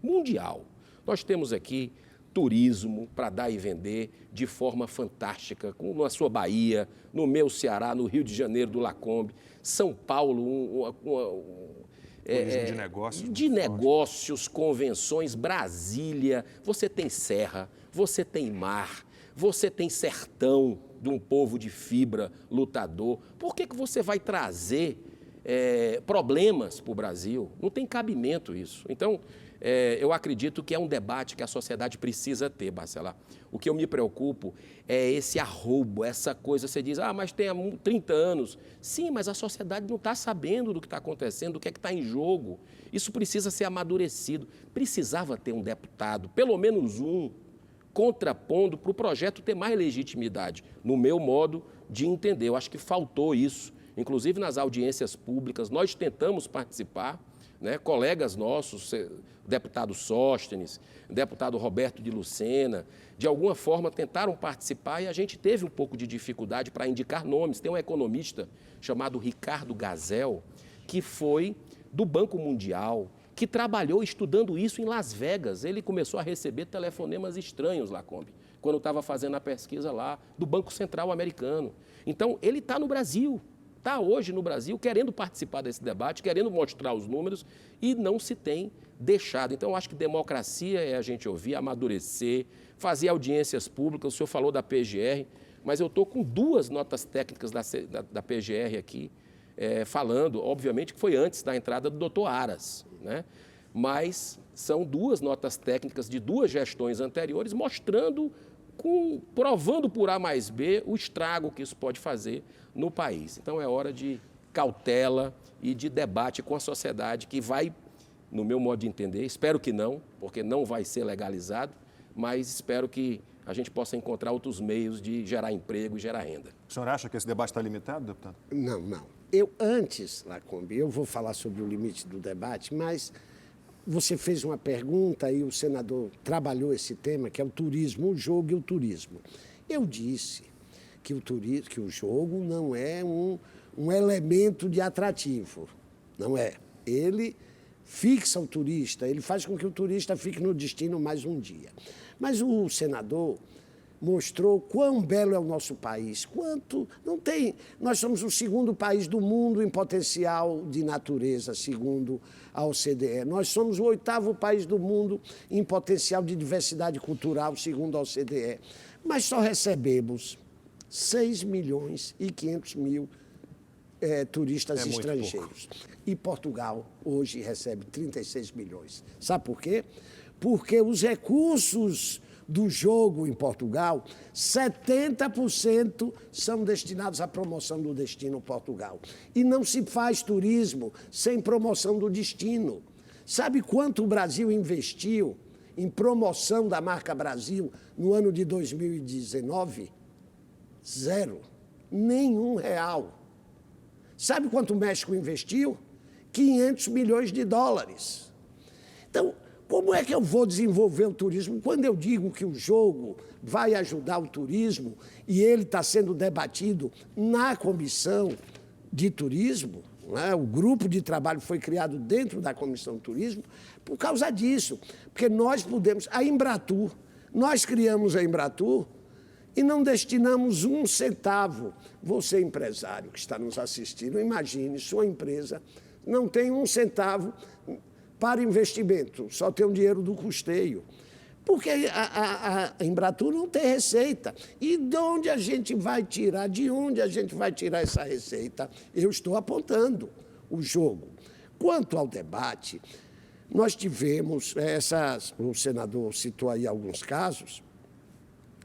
Mundial. Nós temos aqui turismo para dar e vender de forma fantástica, como na sua Bahia, no meu Ceará, no Rio de Janeiro, do Lacombe, São Paulo, turismo de negócios. De negócios, convenções, Brasília, você tem serra, você tem mar, você tem sertão de um povo de fibra, lutador. Por que você vai trazer problemas para o Brasil? Não tem cabimento isso. Então, eu acredito que é um debate que a sociedade precisa ter, Bacelar. O que eu me preocupo é esse arroubo, essa coisa, você diz, mas tem há 30 anos. Sim, mas a sociedade não está sabendo do que está acontecendo, do que é que está em jogo. Isso precisa ser amadurecido. Precisava ter um deputado, pelo menos um, contrapondo para o projeto ter mais legitimidade, no meu modo de entender. Eu acho que faltou isso. Inclusive nas audiências públicas, nós tentamos participar, né? Colegas nossos, o deputado Sóstenes, o deputado Roberto de Lucena, de alguma forma tentaram participar e a gente teve um pouco de dificuldade para indicar nomes. Tem um economista chamado Ricardo Gazel, que foi do Banco Mundial, que trabalhou estudando isso em Las Vegas. Ele começou a receber telefonemas estranhos, Lacombe, quando estava fazendo a pesquisa lá do Banco Central americano. Então, ele está no Brasil. Está hoje no Brasil querendo participar desse debate, querendo mostrar os números e não se tem deixado. Então, eu acho que democracia é a gente ouvir, amadurecer, fazer audiências públicas. O senhor falou da PGR, mas eu estou com 2 notas técnicas da PGR aqui, falando, obviamente, que foi antes da entrada do doutor Aras, né? Mas são 2 notas técnicas de 2 gestões anteriores mostrando, provando por A mais B o estrago que isso pode fazer no país. Então é hora de cautela e de debate com a sociedade que vai, no meu modo de entender, espero que não, porque não vai ser legalizado, mas espero que a gente possa encontrar outros meios de gerar emprego e gerar renda. O senhor acha que esse debate está limitado, deputado? Não. Antes, Lacombe, eu vou falar sobre o limite do debate, mas você fez uma pergunta e o senador trabalhou esse tema, que é o turismo, o jogo e o turismo. Eu disse que o jogo não é um elemento de atrativo, não é. Ele fixa o turista, ele faz com que o turista fique no destino mais um dia. Mas o senador mostrou quão belo é o nosso país, nós somos o 2º país do mundo em potencial de natureza, segundo a OCDE. Nós somos o 8º país do mundo em potencial de diversidade cultural, segundo a OCDE. Mas só recebemos 6.500.000 turistas estrangeiros. E Portugal hoje recebe 36 milhões. Sabe por quê? Porque os recursos do jogo em Portugal, 70% são destinados à promoção do destino Portugal. E não se faz turismo sem promoção do destino. Sabe quanto o Brasil investiu em promoção da marca Brasil no ano de 2019? 0. Nenhum real. Sabe quanto o México investiu? 500 milhões de dólares. Então, como é que eu vou desenvolver o turismo? Quando eu digo que o jogo vai ajudar o turismo e ele está sendo debatido na comissão de turismo, né? O grupo de trabalho foi criado dentro da comissão de turismo por causa disso. Porque nós podemos... A Embratur Nós criamos a Embratur e não destinamos um centavo. Você, empresário que está nos assistindo, imagine, sua empresa não tem um centavo para investimento, só tem o dinheiro do custeio. Porque a Embratur não tem receita. E de onde a gente vai tirar? De onde a gente vai tirar essa receita? Eu estou apontando o jogo. Quanto ao debate, nós tivemos, o senador citou aí alguns casos,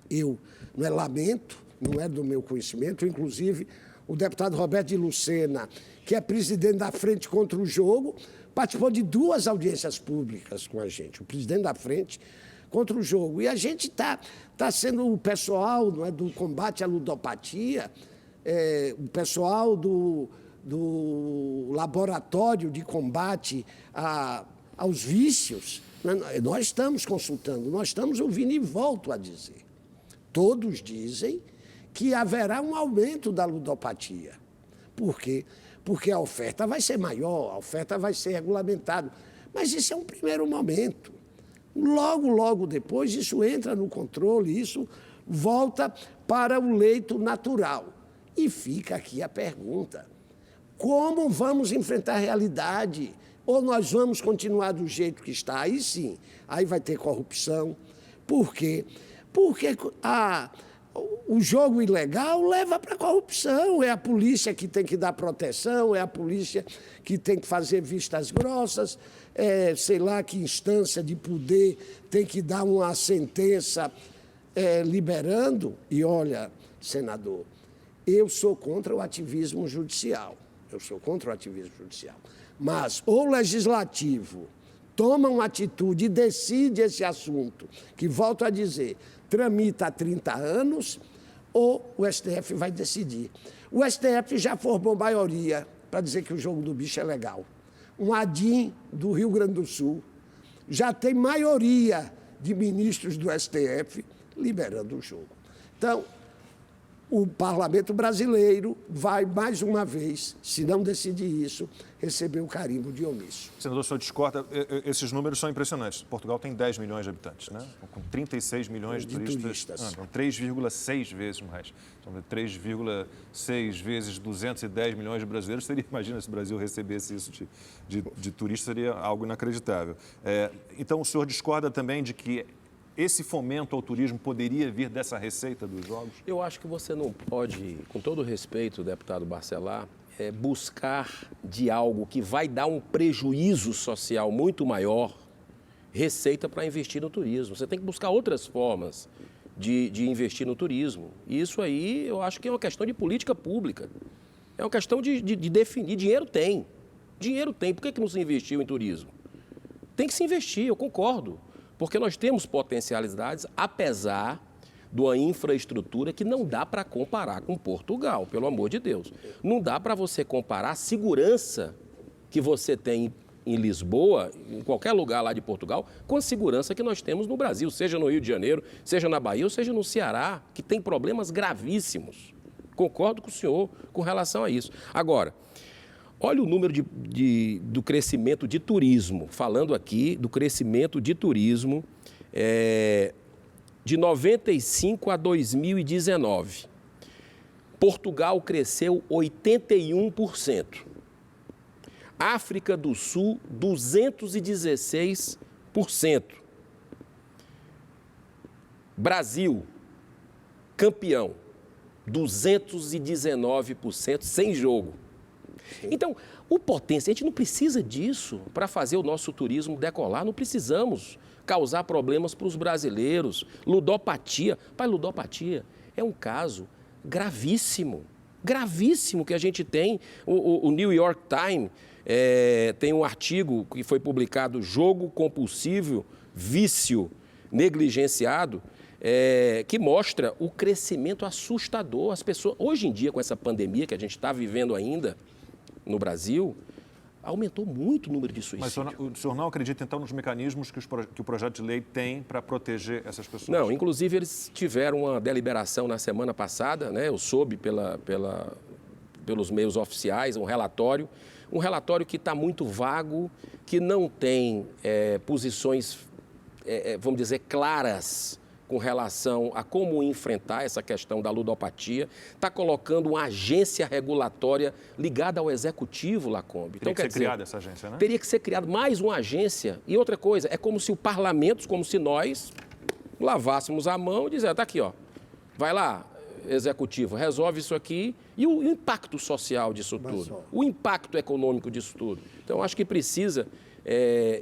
eu lamento, não é do meu conhecimento, inclusive o deputado Roberto de Lucena, que é presidente da Frente contra o Jogo, participou de 2 audiências públicas com a gente, o presidente da Frente contra o Jogo. E a gente está sendo o pessoal, não é, do combate à ludopatia, o pessoal do laboratório de combate aos vícios. Nós estamos consultando, nós estamos ouvindo e volto a dizer. Todos dizem que haverá um aumento da ludopatia. Por quê? Porque a oferta vai ser maior, a oferta vai ser regulamentada. Mas isso é um primeiro momento. Logo, logo depois, isso entra no controle, isso volta para o leito natural. E fica aqui a pergunta: como vamos enfrentar a realidade? Ou nós vamos continuar do jeito que está? Aí sim, aí vai ter corrupção. Por quê? Porque o jogo ilegal leva para a corrupção. É a polícia que tem que dar proteção, é a polícia que tem que fazer vistas grossas, sei lá que instância de poder tem que dar uma sentença liberando. E olha, senador, eu sou contra o ativismo judicial. Eu sou contra o ativismo judicial. Mas ou o legislativo toma uma atitude e decide esse assunto, que, volto a dizer, tramita há 30 anos, ou o STF vai decidir. O STF já formou maioria para dizer que o jogo do bicho é legal. Um ADIM do Rio Grande do Sul já tem maioria de ministros do STF liberando o jogo. Então, o parlamento brasileiro vai, mais uma vez, se não decidir isso, receber o carimbo de omisso. Senador, o senhor discorda, esses números são impressionantes. Portugal tem 10 milhões de habitantes, né? Com 36 milhões de turistas. 3,6 vezes mais. Então, 3,6 vezes 210 milhões de brasileiros, seria, imagina se o Brasil recebesse isso de turistas, seria algo inacreditável. Então, o senhor discorda também de que esse fomento ao turismo poderia vir dessa receita dos jogos? Eu acho que você não pode, com todo respeito, deputado Barcelar, buscar de algo que vai dar um prejuízo social muito maior receita para investir no turismo. Você tem que buscar outras formas de investir no turismo. E isso aí eu acho que é uma questão de política pública. É uma questão de definir. Dinheiro tem. Dinheiro tem. Por que não se investiu em turismo? Tem que se investir, eu concordo. Porque nós temos potencialidades, apesar de uma infraestrutura que não dá para comparar com Portugal, pelo amor de Deus. Não dá para você comparar a segurança que você tem em Lisboa, em qualquer lugar lá de Portugal, com a segurança que nós temos no Brasil, seja no Rio de Janeiro, seja na Bahia ou seja no Ceará, que tem problemas gravíssimos. Concordo com o senhor com relação a isso. Agora, olha o número do crescimento de turismo, falando aqui do crescimento de turismo de 95 a 2019. Portugal cresceu 81%. África do Sul, 216%. Brasil, campeão, 219% sem jogo. Então, o potência, a gente não precisa disso para fazer o nosso turismo decolar, não precisamos causar problemas para os brasileiros. Ludopatia, ludopatia é um caso gravíssimo que a gente tem. O New York Times tem um artigo que foi publicado, Jogo Compulsivo, Vício Negligenciado, que mostra o crescimento assustador. As pessoas, hoje em dia, com essa pandemia que a gente está vivendo ainda, no Brasil, aumentou muito o número de suicídios. Mas o senhor não acredita, então, nos mecanismos que o projeto de lei tem para proteger essas pessoas? Não, inclusive eles tiveram uma deliberação na semana passada, né? Eu soube pelos meios oficiais, um relatório que está muito vago, que não tem posições, vamos dizer, claras com relação a como enfrentar essa questão da ludopatia, está colocando uma agência regulatória ligada ao executivo, Lacombe. Teria que ser criada essa agência, né? Teria que ser criada mais uma agência. E outra coisa, é como se o parlamento, como se nós lavássemos a mão e dizer, tá aqui, ó, vai lá, executivo, resolve isso aqui. E o impacto social disso tudo? O impacto econômico disso tudo? Então, acho que precisa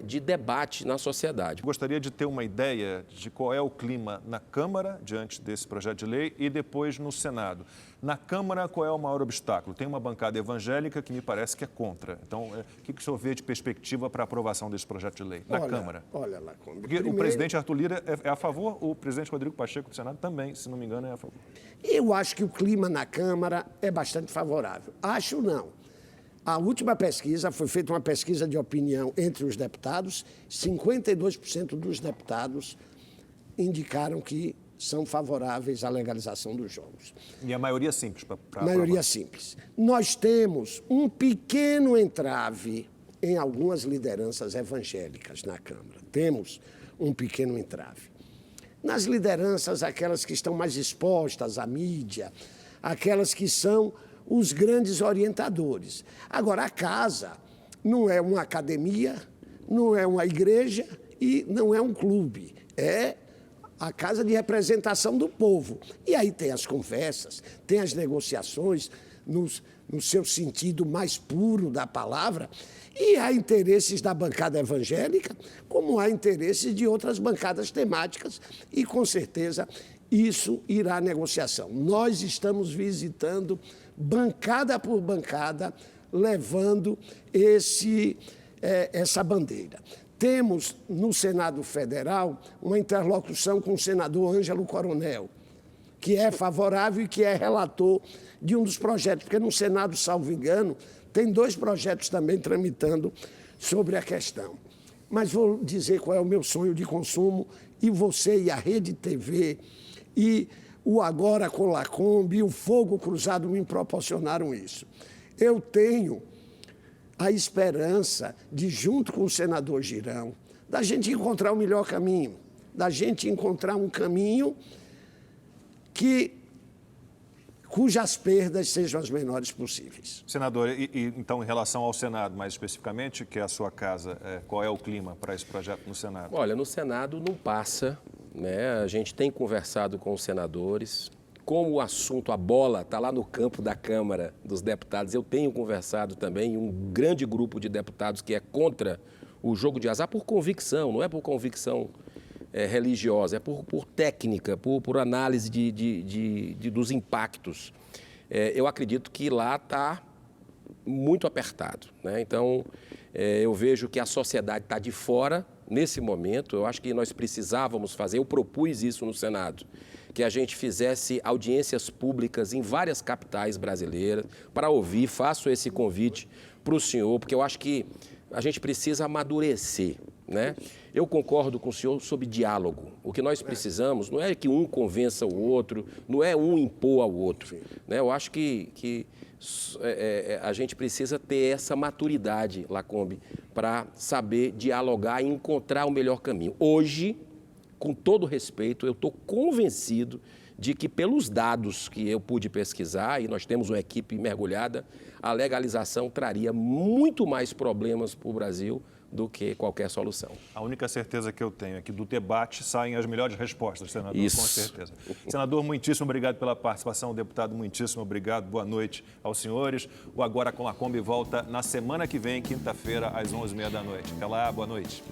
de debate na sociedade. Gostaria de ter uma ideia de qual é o clima na Câmara, diante desse projeto de lei, e depois no Senado. Na Câmara, qual é o maior obstáculo? Tem uma bancada evangélica que me parece que é contra. Então, o que o senhor vê de perspectiva para a aprovação desse projeto de lei na Câmara? Olha, Lacombe, porque o presidente Arthur Lira é a favor, o presidente Rodrigo Pacheco do Senado também, se não me engano, é a favor. Eu acho que o clima na Câmara é bastante favorável. Acho não. A última pesquisa, foi feita uma pesquisa de opinião entre os deputados, 52% dos deputados indicaram que são favoráveis à legalização dos jogos. E a maioria simples? Maioria simples. Nós temos um pequeno entrave em algumas lideranças evangélicas na Câmara. Temos um pequeno entrave. Nas lideranças, aquelas que estão mais expostas à mídia, aquelas que são os grandes orientadores. Agora, a casa não é uma academia, não é uma igreja e não é um clube. É a casa de representação do povo. E aí tem as conversas, tem as negociações, no seu sentido mais puro da palavra, e há interesses da bancada evangélica, como há interesses de outras bancadas temáticas, e com certeza isso irá à negociação. Nós estamos visitando bancada por bancada, levando essa bandeira. Temos no Senado Federal uma interlocução com o senador Ângelo Coronel, que é favorável e que é relator de um dos projetos, porque no Senado, salvo engano, tem 2 projetos também tramitando sobre a questão. Mas vou dizer qual é o meu sonho de consumo, e você e a Rede TV e o Agora com Lacombe e o Fogo Cruzado me proporcionaram isso. Eu tenho a esperança de, junto com o senador Girão, da gente encontrar o melhor caminho, da gente encontrar um caminho cujas perdas sejam as menores possíveis. Senador, então, em relação ao Senado, mais especificamente, que é a sua casa, qual é o clima para esse projeto no Senado? Olha, no Senado não passa, né? A gente tem conversado com os senadores. Como o assunto, a bola, está lá no campo da Câmara dos Deputados, eu tenho conversado também um grande grupo de deputados que é contra o jogo de azar por convicção, não é por convicção religiosa, é por técnica, por análise dos impactos. Eu acredito que lá está muito apertado, né? Então, eu vejo que a sociedade está de fora nesse momento. Eu acho que nós precisávamos fazer, eu propus isso no Senado, que a gente fizesse audiências públicas em várias capitais brasileiras para ouvir. Faço esse convite para o senhor, porque eu acho que a gente precisa amadurecer, né? Eu concordo com o senhor sobre diálogo. O que nós precisamos não é que um convença o outro, não é um impor ao outro, né? Eu acho que a gente precisa ter essa maturidade, Lacombe, para saber dialogar e encontrar o melhor caminho. Hoje, com todo respeito, eu estou convencido de que, pelos dados que eu pude pesquisar, e nós temos uma equipe mergulhada, a legalização traria muito mais problemas para o Brasil do que qualquer solução. A única certeza que eu tenho é que do debate saem as melhores respostas, senador, Isso. Com certeza. Senador, muitíssimo obrigado pela participação. Deputado, muitíssimo obrigado. Boa noite aos senhores. O Agora com Lacombe volta na semana que vem, quinta-feira, às 11h30 da noite. Até lá, boa noite.